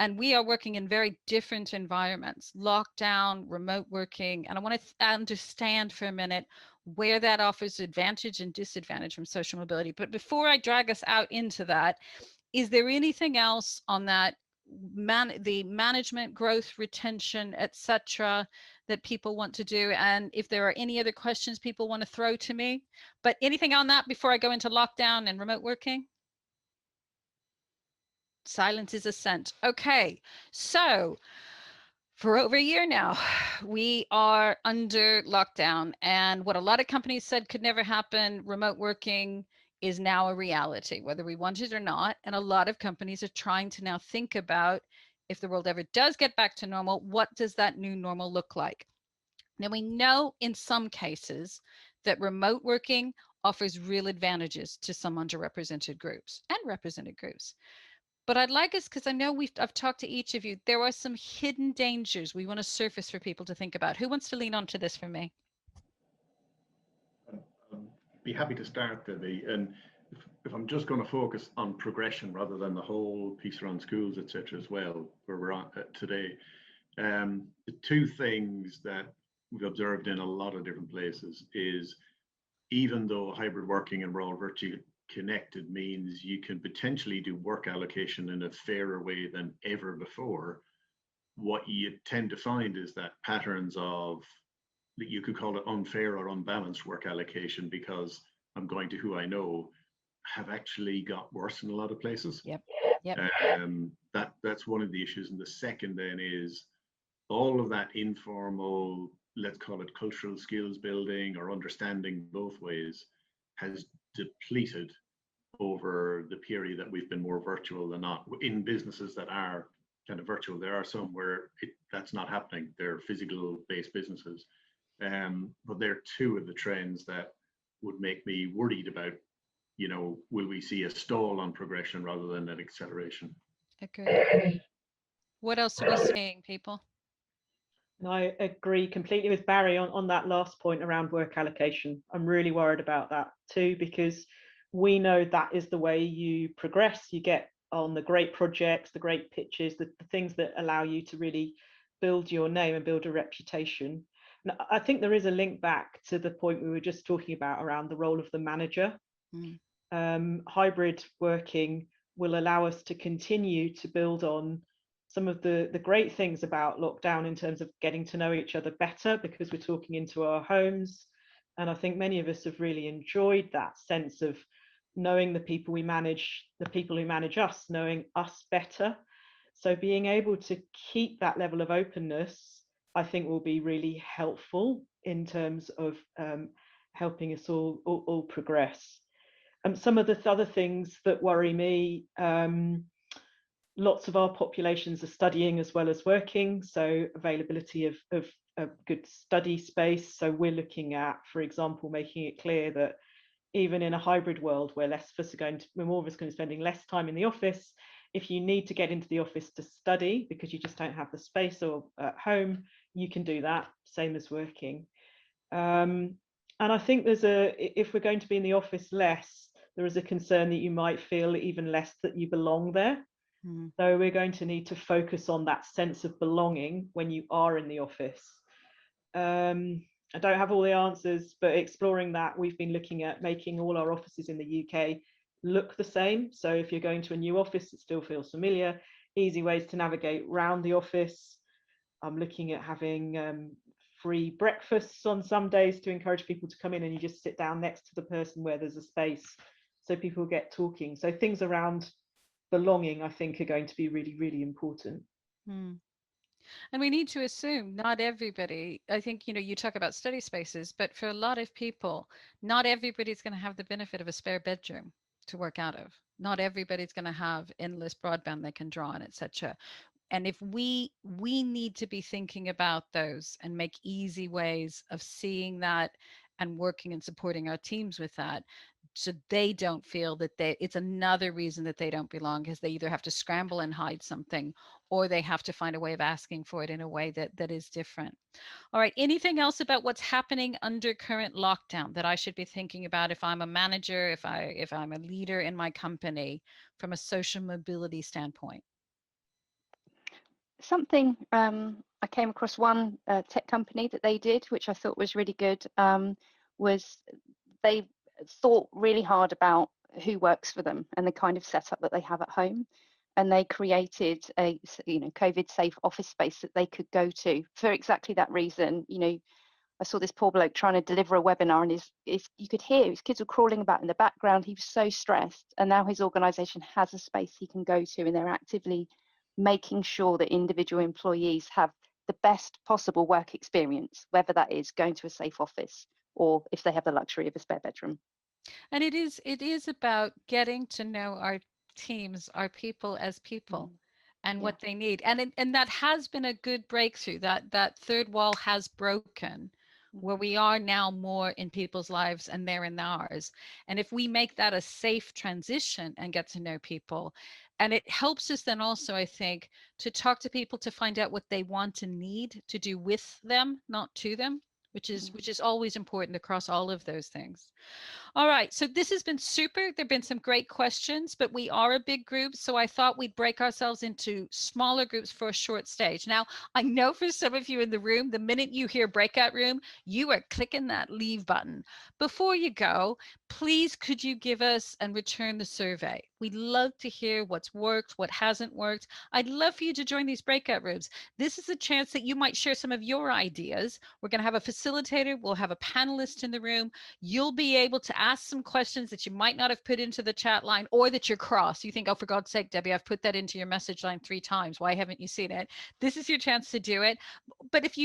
and we are working in very different environments, lockdown, remote working. And I want to understand for a minute where that offers advantage and disadvantage from social mobility. But before I drag us out into that, is there anything else on that the management, growth, retention, etc., that people want to do? And if there are any other questions people want to throw to me, but anything on that before I go into lockdown and remote working? Silence is assent. Okay, so for over a year now, we are under lockdown, and what a lot of companies said could never happen, remote working, is now a reality, whether we want it or not. And a lot of companies are trying to now think about, if the world ever does get back to normal, what does that new normal look like? Now, we know in some cases that remote working offers real advantages to some underrepresented groups and represented groups. But I'd like us, because I know I've talked to each of you, there are some hidden dangers we want to surface for people to think about. Who wants to lean onto this for me? Be happy to start, Debbie. And if I'm just going to focus on progression rather than the whole piece around schools, etc., as well, where we're at today, the two things that we've observed in a lot of different places is, even though hybrid working and we're all virtually connected means you can potentially do work allocation in a fairer way than ever before, what you tend to find is that patterns of, you could call it unfair or unbalanced work allocation, because I'm going to who I know, have actually got worse in a lot of places. Yep. That's one of the issues. And the second then is all of that informal, let's call it cultural skills building or understanding both ways, has depleted over the period that we've been more virtual than not. In businesses that are kind of virtual, there are some where that's not happening. They're physical based businesses. But they're two of the trends that would make me worried about, will we see a stall on progression rather than an acceleration? Agreed. What else are we seeing, people? And I agree completely with Barry on that last point around work allocation. I'm really worried about that too, because we know that is the way you progress. You get on the great projects, the great pitches, the things that allow you to really build your name and build a reputation. And I think there is a link back to the point we were just talking about around the role of the manager. Hybrid working will allow us to continue to build on some of the great things about lockdown in terms of getting to know each other better, because we're talking into our homes. And I think many of us have really enjoyed that sense of knowing the people we manage, the people who manage us, knowing us better. So being able to keep that level of openness, I think, will be really helpful in terms of helping us all progress. Some of the other things that worry me, lots of our populations are studying as well as working, so availability of good study space. So we're looking at, for example, making it clear that even in a hybrid world where more of us are going to be spending less time in the office, if you need to get into the office to study because you just don't have the space or at home, you can do that, same as working. And I think if we're going to be in the office less, there is a concern that you might feel even less that you belong there. So we're going to need to focus on that sense of belonging when you are in the office. I don't have all the answers, but exploring that, we've been looking at making all our offices in the UK look the same. So if you're going to a new office, it still feels familiar, easy ways to navigate around the office. I'm looking at having free breakfasts on some days to encourage people to come in and you just sit down next to the person where there's a space so people get talking. So things around belonging, I think, are going to be really, really important. And we need to assume not everybody, I think, you talk about study spaces, but for a lot of people, not everybody's going to have the benefit of a spare bedroom to work out of. Not everybody's going to have endless broadband they can draw on, etc. And if we need to be thinking about those and make easy ways of seeing that and working and supporting our teams with that, so they don't feel that it's another reason that they don't belong, because they either have to scramble and hide something, or they have to find a way of asking for it in a way that is different. All right, anything else about what's happening under current lockdown that I should be thinking about if I'm a manager, if I'm a leader in my company, from a social mobility standpoint? Something I came across one tech company that they did, which I thought was really good, was they thought really hard about who works for them and the kind of setup that they have at home. And they created a COVID safe office space that they could go to for exactly that reason. I saw this poor bloke trying to deliver a webinar, and you could hear his kids were crawling about in the background. He was so stressed, and now his organization has a space he can go to, and they're actively making sure that individual employees have the best possible work experience, whether that is going to a safe office or if they have the luxury of a spare bedroom. And it is about getting to know our teams, our people as people, and what they need. And that has been a good breakthrough. That third wall has broken, where we are now more in people's lives and they're in ours. And if we make that a safe transition and get to know people, and it helps us then also, I think, to talk to people to find out what they want and need to do with them, not to them, which is always important across all of those things. All right, so this has been super. There've been some great questions, but we are a big group, so I thought we'd break ourselves into smaller groups for a short stage. Now, I know for some of you in the room, the minute you hear breakout room, you are clicking that leave button. Before you go, please could you give us and return the survey? We'd love to hear what's worked, what hasn't worked. I'd love for you to join these breakout rooms. This is a chance that you might share some of your ideas. We're going to have a facilitator. We'll have a panelist in the room. You'll be able to ask some questions that you might not have put into the chat line, or that you're cross. You think, oh, for God's sake, Debbie, I've put that into your message line 3 times. Why haven't you seen it? This is your chance to do it. But if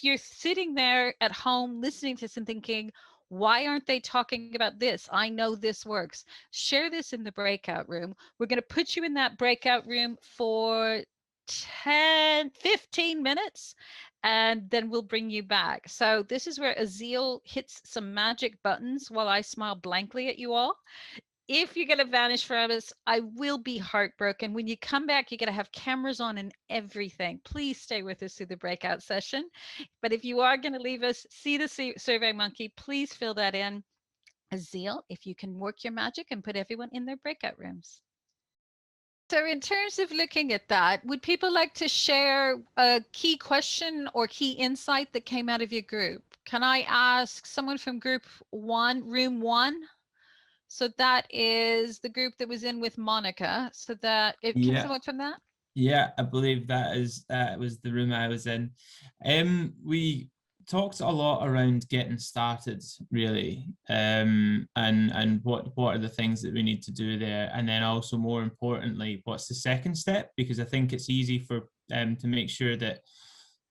you're sitting there at home listening to this and thinking, why aren't they talking about this? I know this works. Share this in the breakout room. We're going to put you in that breakout room for 15 minutes, and then we'll bring you back. So this is where Azil hits some magic buttons while I smile blankly at you all. If you're going to vanish from us, I will be heartbroken. When you come back, you're going to have cameras on and everything. Please stay with us through the breakout session. But if you are going to leave us, see the Survey Monkey, please fill that in. Azil, if you can work your magic and put everyone in their breakout rooms. So in terms of looking at that, would people like to share a key question or key insight that came out of your group? Can I ask someone from group one, room one? So that is the group that was in with Monica. So that can Yeah. someone from that? Yeah, I believe that is was the room I was in. We talked a lot around getting started, really, and what are the things that we need to do there, and then also more importantly, what's the second step? Because I think it's easy for to make sure that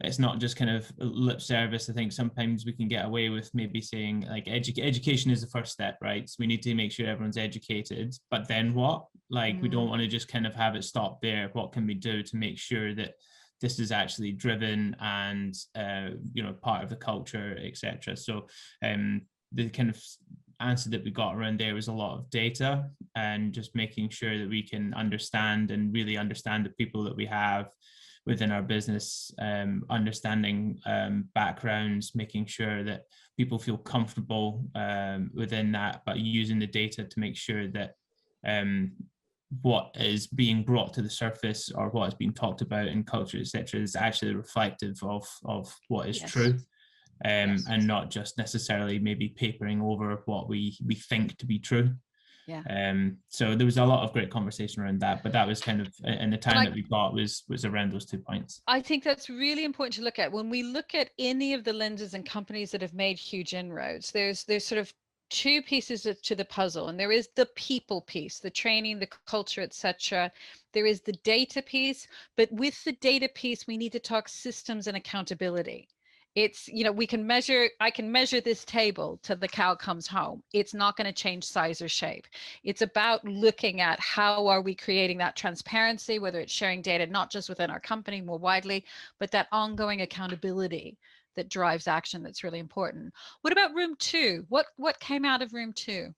it's not just kind of lip service. I think sometimes we can get away with maybe saying like education is the first step, right? So we need to make sure everyone's educated, but then what? Like we don't want to just kind of have it stop there. What can we do to make sure that this is actually driven and part of the culture, etc. So the kind of answer that we got around there was a lot of data and just making sure that we can understand and really understand the people that we have within our business, understanding backgrounds, making sure that people feel comfortable within that, but using the data to make sure that what is being brought to the surface or what is being talked about in culture, etc., is actually reflective of what is true. And not just necessarily maybe papering over what we think to be true. So there was a lot of great conversation around that, but that was kind of, and the time that we got was around those 2 points. I think that's really important to look at. When we look at any of the lenses and companies that have made huge inroads, there's sort of two pieces to the puzzle, and there is the people piece, the training, the culture, etc. There is the data piece, but with the data piece, we need to talk systems and accountability. It's, we can measure, I can measure this table till the cow comes home. It's not going to change size or shape. It's about looking at how are we creating that transparency, whether it's sharing data, not just within our company more widely, but that ongoing accountability that drives action. That's really important. What about room two? What came out of room two?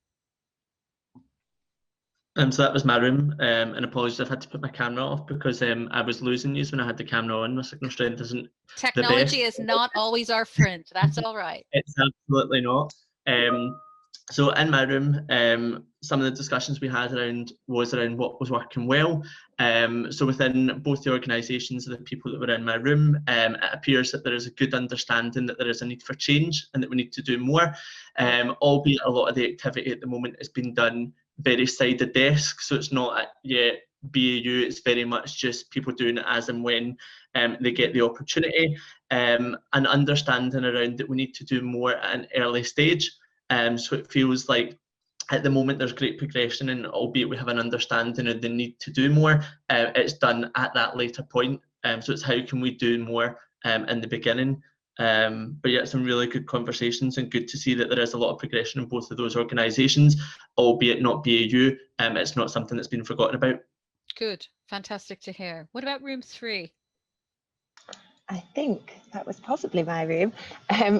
So that was my room, and apologies, I've had to put my camera off because I was losing you when I had the camera on. My signal strength isn't Technology the best. is not always our friend. That's all right. It's absolutely not. So in my room, some of the discussions we had was around what was working well. So within both the organisations and the people that were in my room, it appears that there is a good understanding that there is a need for change and that we need to do more, albeit a lot of the activity at the moment has been done very side of desk, so it's not yet BAU, it's very much just people doing it as and when they get the opportunity, and understanding around that we need to do more at an early stage. So it feels like at the moment there's great progression, and albeit we have an understanding of the need to do more, it's done at that later point. So it's how can we do more in the beginning. But yeah, some really good conversations, and good to see that there is a lot of progression in both of those organisations, albeit not BAU. It's not something that's been forgotten about. Good, fantastic to hear. What about room three? I think that was possibly my room.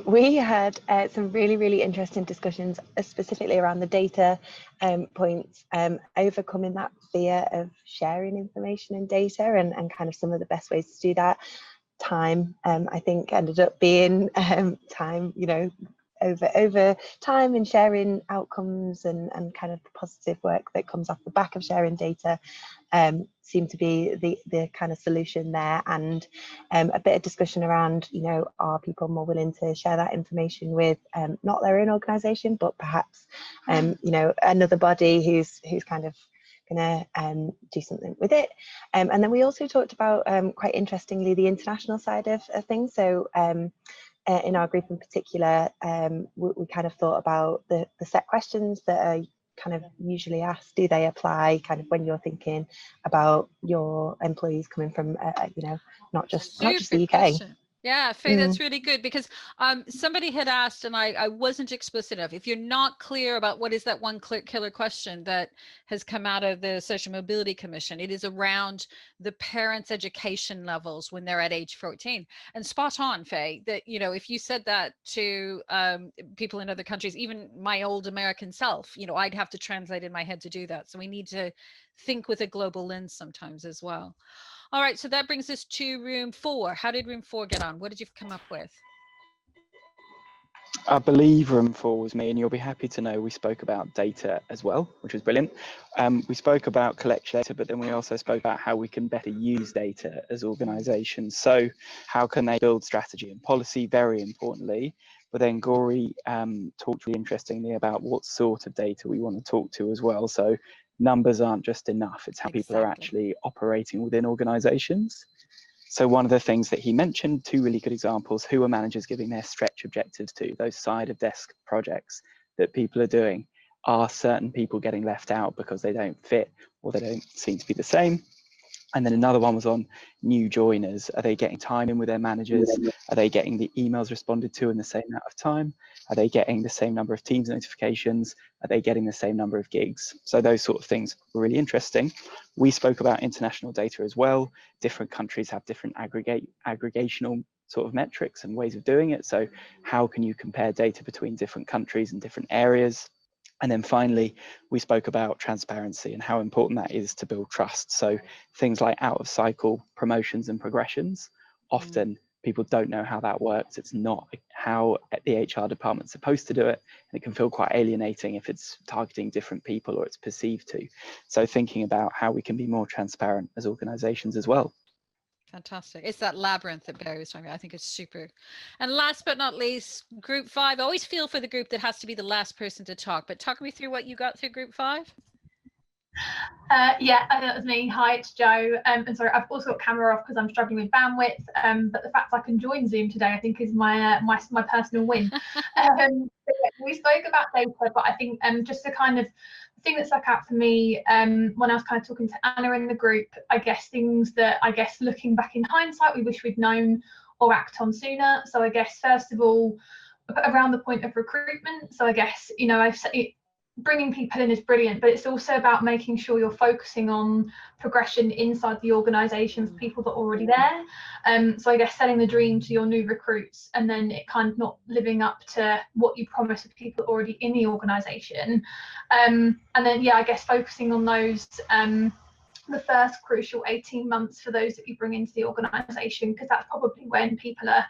We had some really, really interesting discussions, specifically around the data points, overcoming that fear of sharing information and data, and kind of some of the best ways to do that. Time, I think, ended up being time, over time, and sharing outcomes and kind of the positive work that comes off the back of sharing data seemed to be the kind of solution there. And a bit of discussion around, are people more willing to share that information with not their own organisation, but perhaps another body who's kind of gonna do something with it. And then we also talked about, quite interestingly, the international side of things. So in our group in particular, we kind of thought about the set questions that are kind of usually asked. Do they apply kind of when you're thinking about your employees coming from not just the UK? Question. Yeah, Faye, that's really good, because somebody had asked, and I wasn't explicit enough. If you're not clear about what is that one killer question that has come out of the Social Mobility Commission, it is around the parents' education levels when they're at age 14. And spot on, Faye, that, if you said that to people in other countries, even my old American self, I'd have to translate in my head to do that. So we need to think with a global lens sometimes as well. All right, so that brings us to room four. How did room four get on? What did you come up with? I believe room 4 was me, and you'll be happy to know we spoke about data as well, which was brilliant. We spoke about collection data, but then we also spoke about how we can better use data as organizations. So how can they build strategy and policy, very importantly. But then Gori talked really interestingly about what sort of data we want to talk to as well. So numbers aren't just enough, it's how people are actually operating within organizations. So one of the things that he mentioned, 2 really good examples, who are managers giving their stretch objectives to, those side of desk projects that people are doing. Are certain people getting left out because they don't fit or they don't seem to be the same? And then another one was on new joiners. Are they getting time in with their managers? Are they getting the emails responded to in the same amount of time? Are they getting the same number of Teams notifications? Are they getting the same number of gigs? So those sort of things were really interesting. We spoke about international data as well. Different countries have different aggregational sort of metrics and ways of doing it. So how can you compare data between different countries and different areas? And then finally, we spoke about transparency and how important that is to build trust. So things like out of cycle promotions and progressions, often people don't know how that works. It's not how the HR department's supposed to do it. And it can feel quite alienating if it's targeting different people or it's perceived to. So thinking about how we can be more transparent as organizations as well. Fantastic. It's that labyrinth that Barry was talking about. I think it's super. And last but not least, group 5. I always feel for the group that has to be the last person to talk, but talk me through what you got through group 5. Yeah, I think that was me. Hi, it's Jo. And sorry, I've also got camera off because I'm struggling with bandwidth. But the fact I can join Zoom today, I think, is my my personal win. We spoke about data, but I think just the kind of thing that stuck out for me when I was kind of talking to Anna in the group, I guess things that looking back in hindsight, we wish we'd known or act on sooner. So I guess first of all, around the point of recruitment. So I guess bringing people in is brilliant, but it's also about making sure you're focusing on progression inside the organisation for people that are already there. So I guess selling the dream to your new recruits and then it kind of not living up to what you promised to people already in the organisation. And then, yeah, I guess focusing on those the first crucial 18 months for those that you bring into the organisation, because that's probably when people are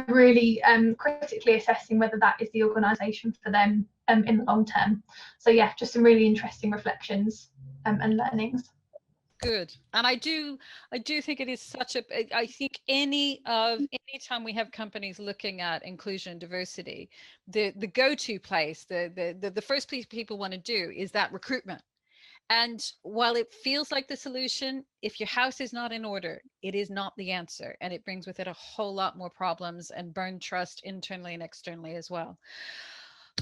really critically assessing whether that is the organisation for them in the long term. So yeah, just some really interesting reflections and learnings. Good. And I do think it is such a, I think anytime we have companies looking at inclusion and diversity, the go-to place, the first place people want to do is that recruitment. And while it feels like the solution, if your house is not in order, it is not the answer. And it brings with it a whole lot more problems and burned trust internally and externally as well.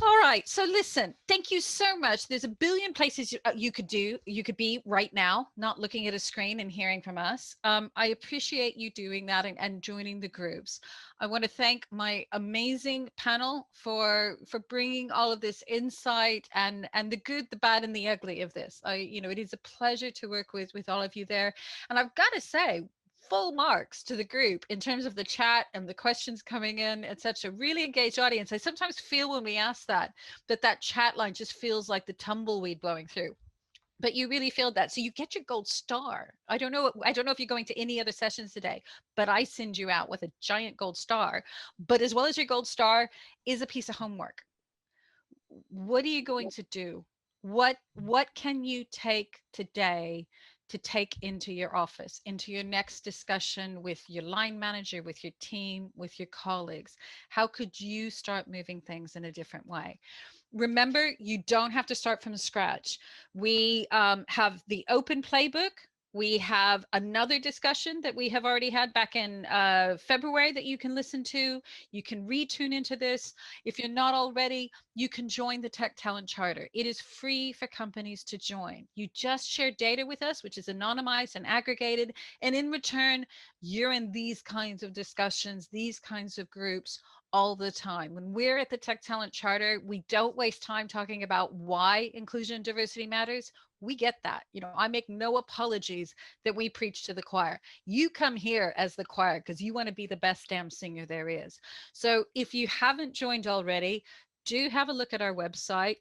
All right. So listen, thank you so much. There's a billion places you could be right now, not looking at a screen and hearing from us. I appreciate you doing that and joining the groups. I want to thank my amazing panel for bringing all of this insight and the good, the bad, and the ugly of this. It is a pleasure to work with all of you there. And I've got to say, full marks to the group in terms of the chat and the questions coming in, etc. Really engaged audience. I sometimes feel when we ask that chat line just feels like the tumbleweed blowing through. But you really feel that. So you get your gold star. I don't know if you're going to any other sessions today, but I send you out with a giant gold star. But as well as your gold star is a piece of homework. What are you going to do? What can you take today to take into your office, into your next discussion with your line manager, with your team, with your colleagues? How could you start moving things in a different way? Remember, you don't have to start from scratch. We have the open playbook. We have another discussion that we have already had back in February that you can listen to. You can retune into this. If you're not already, you can join the Tech Talent Charter. It is free for companies to join. You just share data with us, which is anonymized and aggregated. And in return, you're in these kinds of discussions, these kinds of groups all the time. When we're at the Tech Talent Charter, we don't waste time talking about why inclusion and diversity matters. We get that. I make no apologies that we preach to the choir. You come here as the choir because you want to be the best damn singer there is. So if you haven't joined already, do have a look at our website.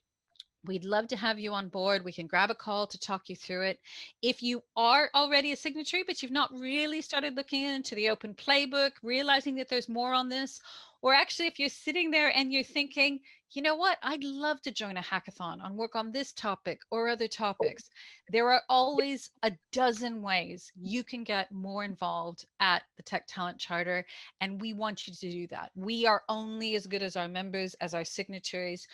We'd love to have you on board. We can grab a call to talk you through it. If you are already a signatory, but you've not really started looking into the open playbook, realizing that there's more on this, Or actually, if you're sitting there and you're thinking, you know what, I'd love to join a hackathon and work on this topic or other topics, there are always a dozen ways you can get more involved at the Tech Talent Charter. And we want you to do that. We are only as good as our members, as our signatories.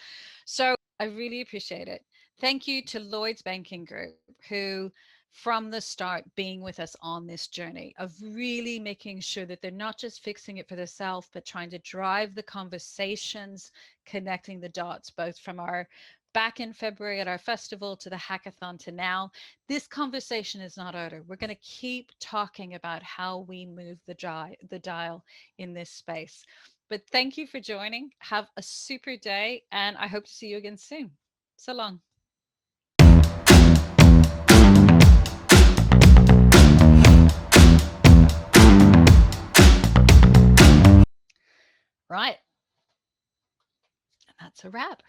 So I really appreciate it. Thank you to Lloyds Banking Group, who from the start being with us on this journey of really making sure that they're not just fixing it for themselves, but trying to drive the conversations, connecting the dots, both from our back in February at our festival to the hackathon to now. This conversation is not over. We're going to keep talking about how we move the dial in this space. But thank you for joining. Have a super day, and I hope to see you again soon. So long. Right. And that's a wrap.